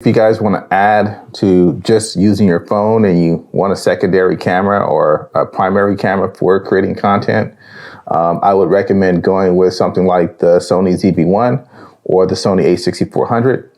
If you guys want to add to just using your phone and you want a secondary camera or a primary camera for creating content, I would recommend going with something like the Sony ZV-1 or the Sony a6400.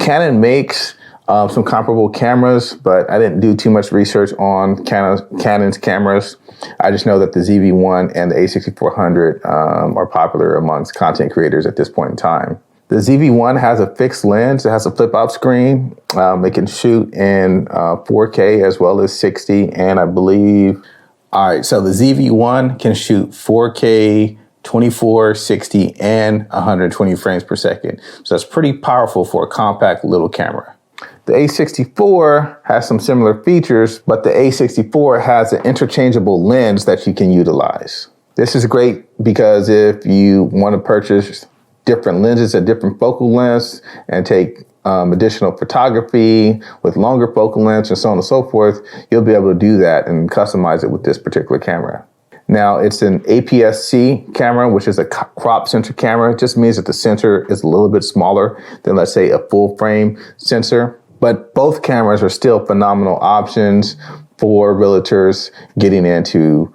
Canon makes some comparable cameras, but I didn't do too much research on Canon's cameras. I just know that the ZV-1 and the a6400 are popular amongst content creators at this point in time. The ZV-1 has a fixed lens. It has a flip-out screen. It can shoot in 4K as well as 60, and I believe... All right, so the ZV-1 can shoot 4K, 24, 60, and 120 frames per second. So that's pretty powerful for a compact little camera. The A64 has some similar features, but the A64 has an interchangeable lens that you can utilize. This is great because if you want to purchase different lenses at different focal lengths and take additional photography with longer focal lengths and so on and so forth, you'll be able to do that and customize it with this particular camera. Now, it's an APS-C camera, which is a crop sensor camera. It just means that the sensor is a little bit smaller than, let's say, a full frame sensor. But both cameras are still phenomenal options for realtors getting into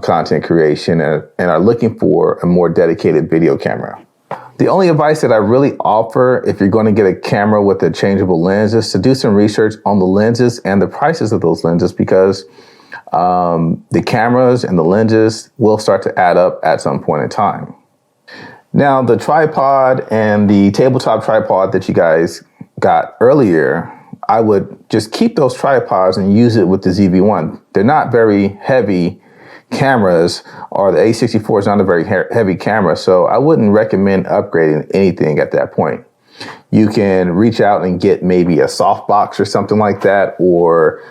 content creation and are looking for a more dedicated video camera. The only advice that I really offer if you're going to get a camera with a changeable lens is to do some research on the lenses and the prices of those lenses, because the cameras and the lenses will start to add up at some point in time. Now, the tripod and the tabletop tripod that you guys got earlier, I would just keep those tripods and use it with the ZV-1. They're not very heavy cameras, or the A64 is not a very heavy camera, so I wouldn't recommend upgrading anything at that point. You can reach out and get maybe a softbox or something like that, or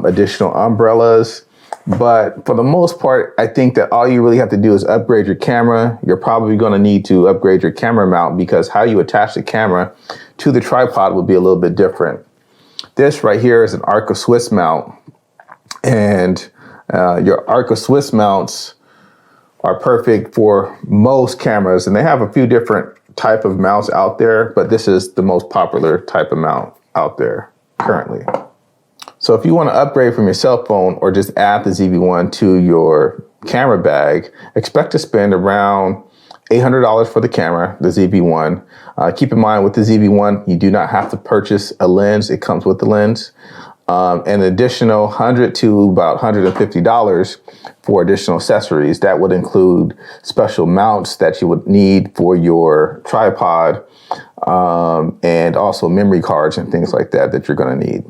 additional umbrellas. But for the most part, I think that all you really have to do is upgrade your camera. You're probably going to need to upgrade your camera mount, because how you attach the camera to the tripod will be a little bit different. This right here is an Arc of Swiss mount, and your Arc of Swiss mounts are perfect for most cameras, and they have a few different type of mounts out there, but this is the most popular type of mount out there currently. So if you want to upgrade from your cell phone or just add the ZV-1 to your camera bag, expect to spend around $800 for the camera, the ZV-1. Keep in mind, with the ZV-1, you do not have to purchase a lens. It comes with the lens. An additional $100 to about $150 for additional accessories. That would include special mounts that you would need for your tripod, and also memory cards and things like that you're going to need.